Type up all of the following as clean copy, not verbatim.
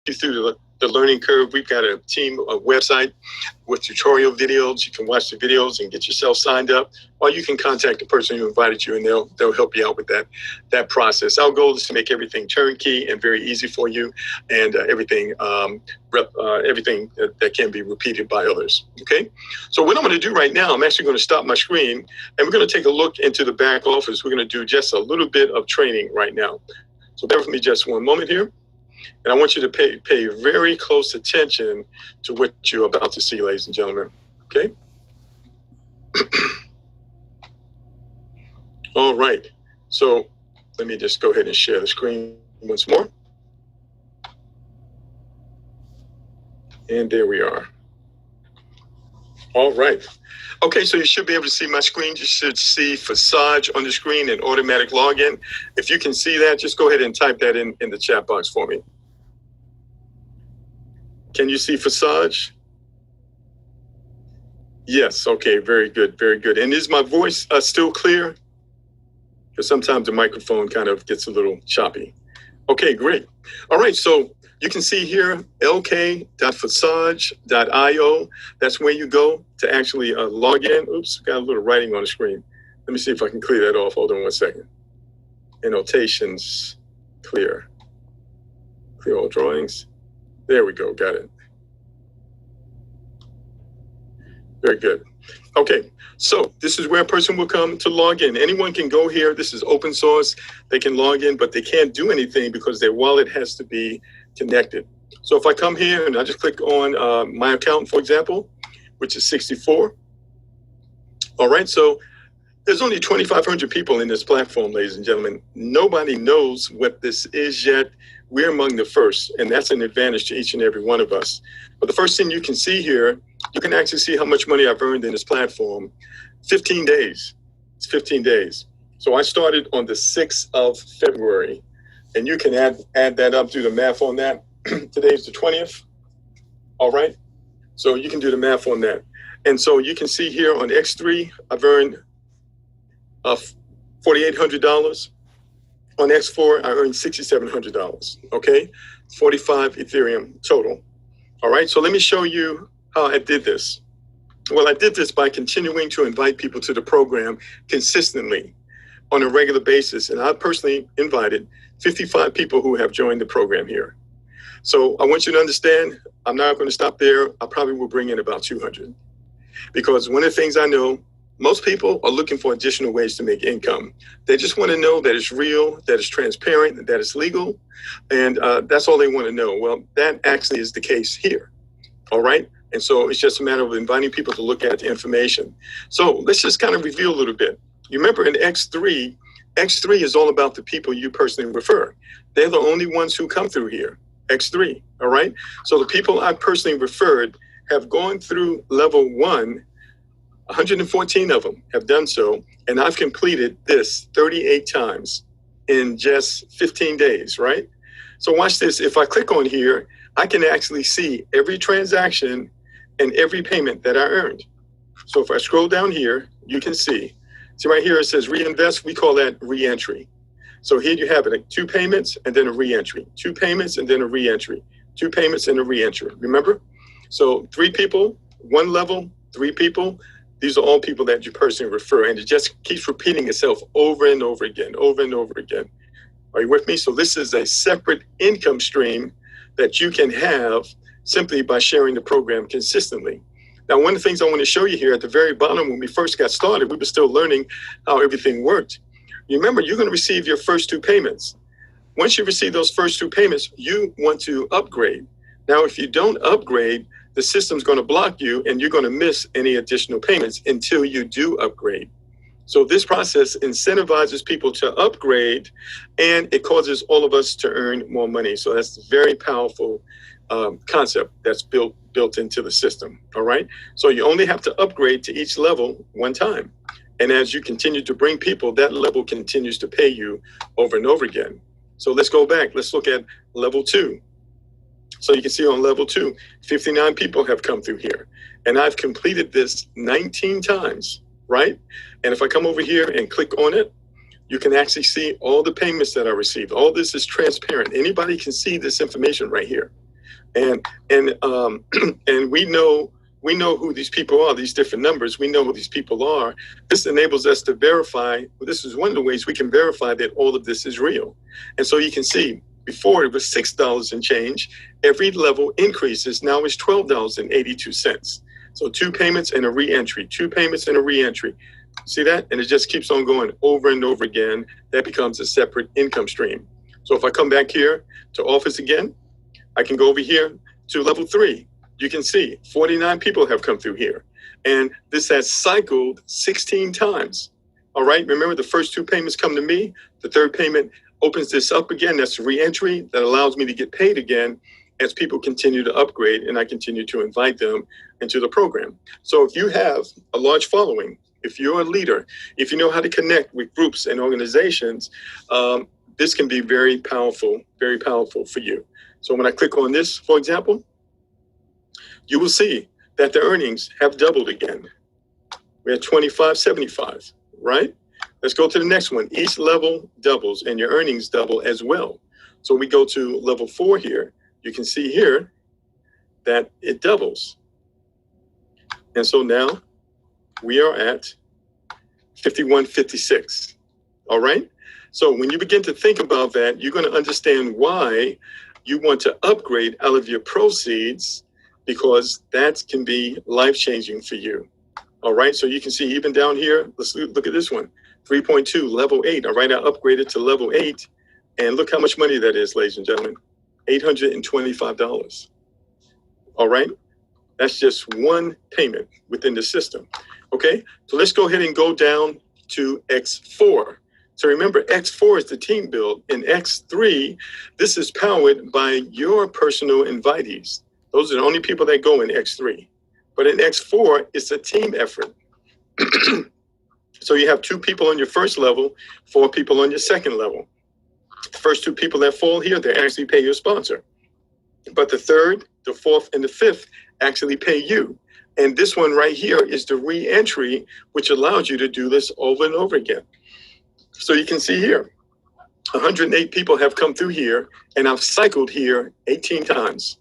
you through the learning curve. We've got a team, a website with tutorial videos. You can watch the videos and get yourself signed up, or you can contact the person who invited you, and they'll help you out with that process. Our goal is to make everything turnkey and very easy for you, and everything that can be repeated by others. Okay, so what I'm going to do right now, I'm actually going to stop my screen, and we're going to take a look into the back office. We're going to do just a little bit of training right now. So bear with me just one moment here. And I want you to pay very close attention to what you're about to see, ladies and gentlemen. Okay? All right. So let me just go ahead and share the screen once more. And there we are. All right. Okay, so you should be able to see my screen. You should see Forsage on the screen and automatic login. If you can see that, just go ahead and type that in the chat box for me. Can you see Forsage? Yes, okay, very good, very good. And is my voice still clear? Because sometimes the microphone kind of gets a little choppy. Okay, great. All right, so you can see here, lk.forsage.io. That's where you go to actually log in. Oops, got a little writing on the screen. Let me see if I can clear that off. Hold on one second. Annotations, clear. Clear all drawings. There we go, got it. Very good. Okay, so this is where a person will come to log in. Anyone can go here. This is open source. They can log in, but they can't do anything because their wallet has to be connected. So if I come here and I just click on my account, for example, which is 64. All right, so there's only 2,500 people in this platform, ladies and gentlemen. Nobody knows what this is yet. We're among the first, and that's an advantage to each and every one of us. But the first thing you can see here, you can actually see how much money I've earned in this platform. 15 days. It's 15 days. So I started on the 6th of February, and you can add that up, do the math on that. Today's the 20th. All right. So you can do the math on that. And so you can see here on X3, I've earned $4,800. On X4, I earned $6,700, okay? 45 Ethereum total. All right, so let me show you how I did this. Well, I did this by continuing to invite people to the program consistently on a regular basis. And I personally invited 55 people who have joined the program here. So I want you to understand, I'm not going to stop there. I probably will bring in about 200. Because one of the things I know, most people are looking for additional ways to make income. They just want to know that it's real, that it's transparent, that it's legal, and that's all they want to know. Well, that actually is the case here, all right? And so it's just a matter of inviting people to look at the information. So let's just kind of review a little bit. You remember in X3 is all about the people you personally refer. They're the only ones who come through here, X3, all right? So the people I personally referred have gone through level 1. 114 of them have done so, and I've completed this 38 times in just 15 days, right? So watch this. If I click on here, I can actually see every transaction and every payment that I earned. So if I scroll down here, you can see right here it says reinvest. We call that re-entry. So here you have it, 2 payments and then a re-entry, 2 payments and then a re-entry, 2 payments and a re-entry. Remember? So 3 people, 1 level, 3 people. These are all people that you personally refer, and it just keeps repeating itself over and over again, over and over again. Are you with me? So this is a separate income stream that you can have simply by sharing the program consistently. Now, one of the things I want to show you here at the very bottom, when we first got started, we were still learning how everything worked. You remember, you're going to receive your first 2 payments. Once you receive those first 2 payments, you want to upgrade. Now, if you don't upgrade, the system's going to block you and you're going to miss any additional payments until you do upgrade. So this process incentivizes people to upgrade, and it causes all of us to earn more money. So that's a very powerful concept that's built into the system. All right. So you only have to upgrade to each level 1 time. And as you continue to bring people, that level continues to pay you over and over again. So let's go back. Let's look at level 2. So you can see on level 2, 59 people have come through here. And I've completed this 19 times, right? And if I come over here and click on it, you can actually see all the payments that I received. All this is transparent. Anybody can see this information right here. And and we know who these people are, these different numbers. We know who these people are. This enables us to verify. This is one of the ways we can verify that all of this is real. And so you can see before it was $6 and change. Every level increases. Now it's $12.82. So 2 payments and a re-entry, 2 payments and a re-entry. See that? And it just keeps on going over and over again. That becomes a separate income stream. So if I come back here to office again, I can go over here to level 3. You can see 49 people have come through here. And this has cycled 16 times. All right. Remember, the first 2 payments come to me. The third payment opens this up again. That's a re-entry that allows me to get paid again as people continue to upgrade and I continue to invite them into the program. So if you have a large following, if you're a leader, if you know how to connect with groups and organizations, this can be very powerful for you. So when I click on this, for example, you will see that the earnings have doubled again. We're at 25.75, right? Let's go to the next one. Each level doubles and your earnings double as well. So we go to level 4 here. You can see here that it doubles. And so now we are at 51.56. All right. So when you begin to think about that, you're going to understand why you want to upgrade out of your proceeds, because that can be life-changing for you. All right. So you can see even down here, let's look at this one. 3.2, level 8. All right, I upgraded to level 8. And look how much money that is, ladies and gentlemen. $825. All right, that's just one payment within the system. Okay, so let's go ahead and go down to X4. So remember, X4 is the team build. In X3, this is powered by your personal invitees. Those are the only people that go in X3. But in X4, it's a team effort. So you have 2 people on your first level, 4 people on your second level. The first 2 people that fall here, they actually pay your sponsor. But the third, the fourth, and the fifth actually pay you. And this one right here is the re-entry, which allows you to do this over and over again. So you can see here, 108 people have come through here, and I've cycled here 18 times.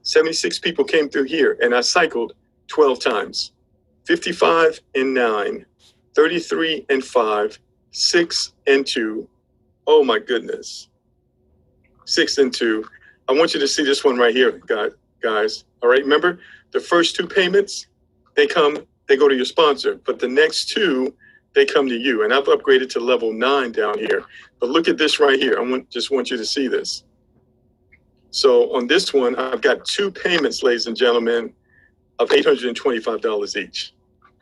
76 people came through here, and I cycled 12 times. 55 and 9. 33 and 5, 6 and 2. Oh my goodness. 6 and 2. I want you to see this one right here, guys. All right, remember the first 2 payments, they go to your sponsor, but the next 2, they come to you. And I've upgraded to level 9 down here. But look at this right here. Just want you to see this. So on this one, I've got 2 payments, ladies and gentlemen, of $825 each.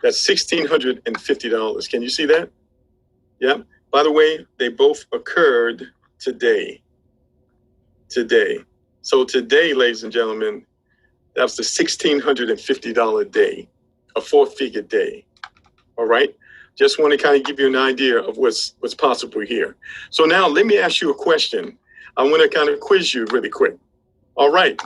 That's $1,650. Can you see that? Yeah. By the way, they both occurred today. So today, ladies and gentlemen, that was the $1,650 day, a 4-figure day. All right. Just want to kind of give you an idea of what's possible here. So now let me ask you a question. I want to kind of quiz you really quick. All right.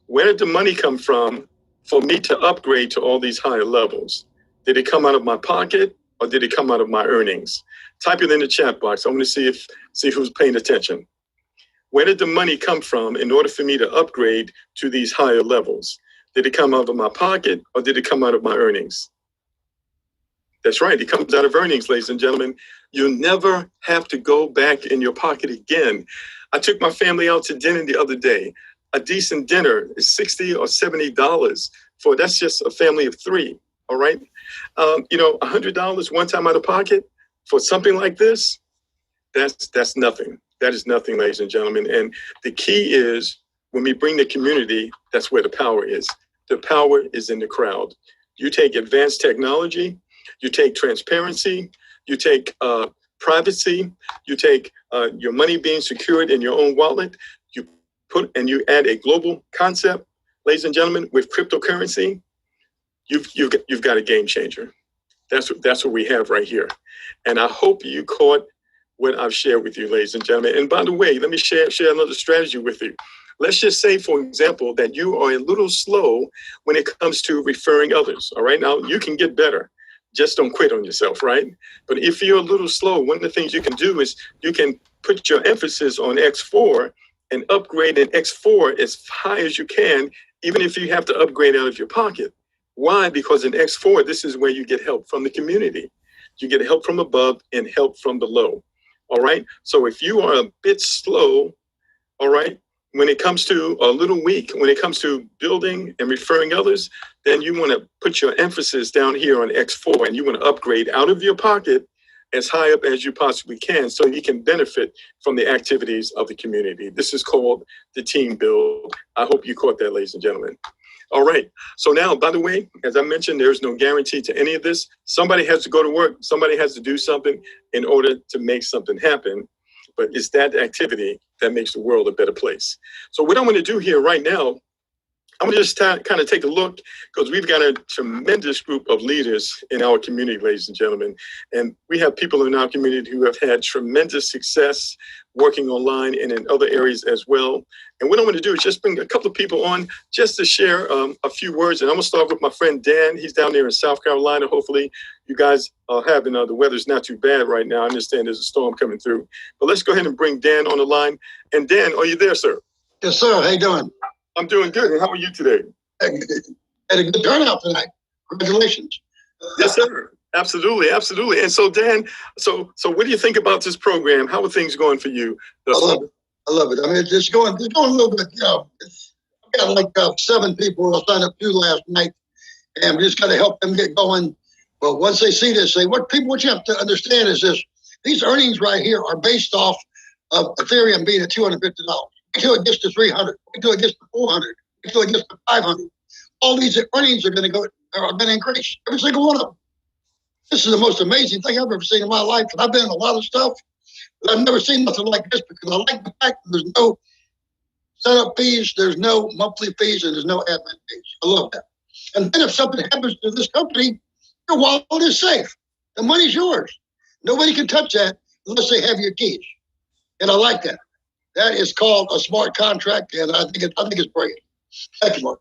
Where did the money come from for me to upgrade to all these higher levels? Did it come out of my pocket or did it come out of my earnings? Type it in the chat box. I want to see who's paying attention. Where did the money come from in order for me to upgrade to these higher levels? Did it come out of my pocket or did it come out of my earnings? That's right. It comes out of earnings, ladies and gentlemen. You'll never have to go back in your pocket again. I took my family out to dinner the other day. A decent dinner is $60 or $70 that's just a family of 3. All right. $100 one time out of pocket for something like this, that's nothing. That is nothing, ladies and gentlemen. And the key is when we bring the community, that's where the power is. The power is in the crowd. You take advanced technology, you take transparency, you take privacy, you take your money being secured in your own wallet, you add a global concept, ladies and gentlemen, with cryptocurrency. You've got a game changer. That's what we have right here. And I hope you caught what I've shared with you, ladies and gentlemen. And by the way, let me share another strategy with you. Let's just say, for example, that you are a little slow when it comes to referring others. All right. Now you can get better. Just don't quit on yourself. Right. But if you're a little slow, one of the things you can do is you can put your emphasis on X4 and upgrade in X4 as high as you can, even if you have to upgrade out of your pocket. Why? Because in X4, this is where you get help from the community. You get help from above and help from below. All right. So if you are a bit slow, all right, when it comes to a little weak, when it comes to building and referring others, then you want to put your emphasis down here on X4 and you want to upgrade out of your pocket as high up as you possibly can so you can benefit from the activities of the community. This is called the team build. I hope you caught that, ladies and gentlemen. All right. So now, by the way, as I mentioned, there's no guarantee to any of this. Somebody has to go to work. Somebody has to do something in order to make something happen. But it's that activity that makes the world a better place. So what I'm going to do here right now, I'm going to just kind of take a look because we've got a tremendous group of leaders in our community, ladies and gentlemen. And we have people in our community who have had tremendous success working online and in other areas as well. And what I'm going to do is just bring a couple of people on just to share a few words. And I'm going to start with my friend Dan. He's down there in South Carolina. Hopefully you guys are having, the weather's not too bad right now. I understand there's a storm coming through. But let's go ahead and bring Dan on the line. And Dan, are you there, sir? Yes, sir. How you doing? I'm doing good. And how are you today? Had a good turnout tonight. Congratulations. Yes, sir. Absolutely. Absolutely. And so, Dan, so what do you think about this program? How are things going for you? I love it. I mean, it's going a little bit, I've got like 7 people I signed up to last night, and we just got to help them get going. But once they see this, what you have to understand is this: these earnings right here are based off of Ethereum being at $250. Until it gets to 300, until it gets to 400, until it gets to 500. All these earnings are going to increase. Every single one of them. This is the most amazing thing I've ever seen in my life. And I've been in a lot of stuff, but I've never seen nothing like this because I like the fact that there's no setup fees, there's no monthly fees, and there's no admin fees. I love that. And then if something happens to this company, your wallet is safe. The money's yours. Nobody can touch that unless they have your keys. And I like that. That is called a smart contract, and I think it's brilliant. Thank you, Mark.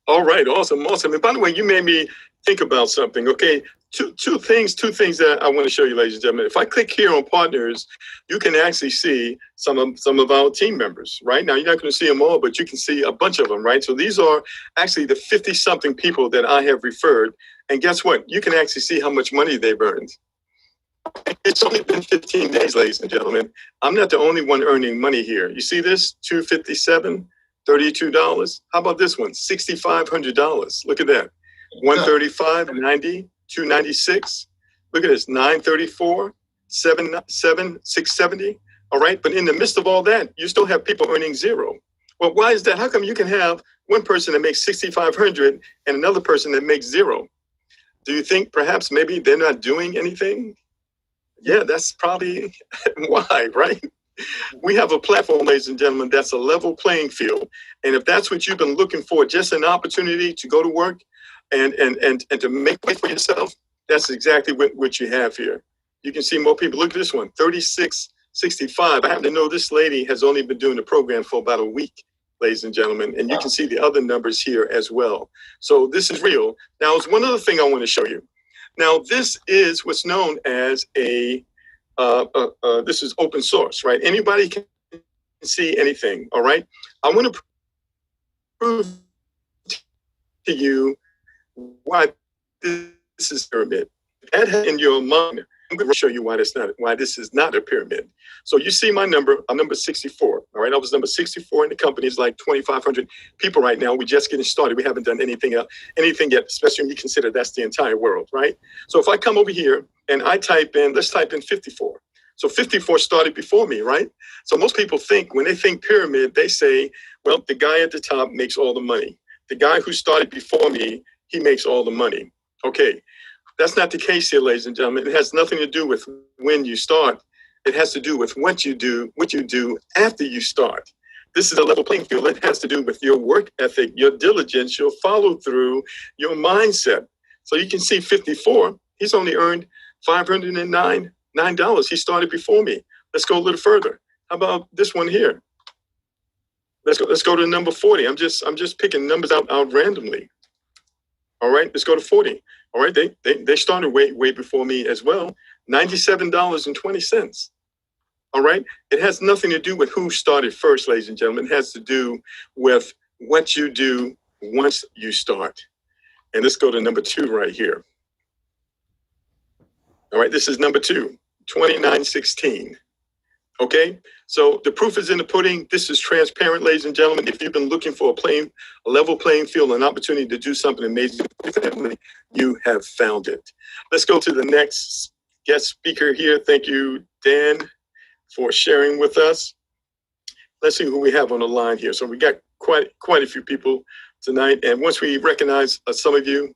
All right, awesome. And by the way, you made me think about something. Okay, two things that I want to show you, ladies and gentlemen. If I click here on partners, you can actually see some of our team members. Right now, you're not going to see them all, but you can see a bunch of them. Right. So these are actually the 50-something people that I have referred. And guess what? You can actually see how much money they've earned. It's only been 15 days, ladies and gentlemen. I'm not the only one earning money here. You see this? $257, $32. How about this one? $6,500. Look at that. $135, $90, $296. Look at this. $934, $670. All right. But in the midst of all that, you still have people earning zero. Well, why is that? How come you can have one person that makes $6,500 and another person that makes zero? Do you think perhaps maybe they're not doing anything? Yeah, that's probably why, right? We have a platform, ladies and gentlemen, that's a level playing field. And if that's what you've been looking for, just an opportunity to go to work and to make way for yourself, that's exactly what you have here. You can see more people. Look at this one, 3665. I happen to know this lady has only been doing the program for about a week, ladies and gentlemen. And you can see the other numbers here as well. So this is real. Now, there's one other thing I want to show you. Now, this is what's known as this is open source, right? Anybody can see anything, all right? I want to prove to you why this is a pyramid. That in your mind, I'm going to show you why this is not a pyramid. So you see my number, I'm number 64, all right? I was number 64 in the company. It's like 2,500 people right now. We're just getting started. We haven't done anything yet, especially when you consider that's the entire world, right? So if I come over here and I let's type in 54. So 54 started before me, right? So most people think, when they think pyramid, they say, well, the guy at the top makes all the money. The guy who started before me, he makes all the money. Okay. That's not the case here, ladies and gentlemen. It has nothing to do with when you start. It has to do with what you do after you start. This is a level playing field. It has to do with your work ethic, your diligence, your follow through, your mindset. So you can see 54, he's only earned $509. He started before me. Let's go a little further. How about this one here? Let's go to number 40. I'm just picking numbers out randomly. All right, let's go to 40. All right, they started way before me as well. $97.20. All right. It has nothing to do with who started first, ladies and gentlemen. It has to do with what you do once you start. And let's go to number 2 right here. All right. This is number 2, 2916. Okay. So the proof is in the pudding. This is transparent, ladies and gentlemen. If you've been looking for a level playing field, an opportunity to do something amazing for your family, you have found it. Let's go to the next guest speaker here. Thank you, Dan, for sharing with us. Let's see who we have on the line here. So we got quite a few people tonight. And once we recognize some of you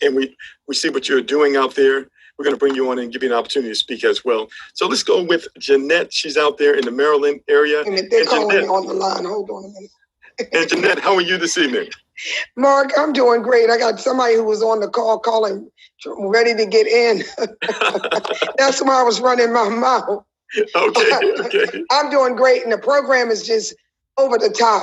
and we see what you're doing out there, we're going to bring you on and give you an opportunity to speak as well. So let's go with Jeanette. She's out there in the Maryland area. And they're calling me on the line. Hold on a minute. And Jeanette, how are you this evening? Mark, I'm doing great. I got somebody who was on the call calling, ready to get in. That's why I was running my mouth. Okay. I'm doing great, and the program is just over the top.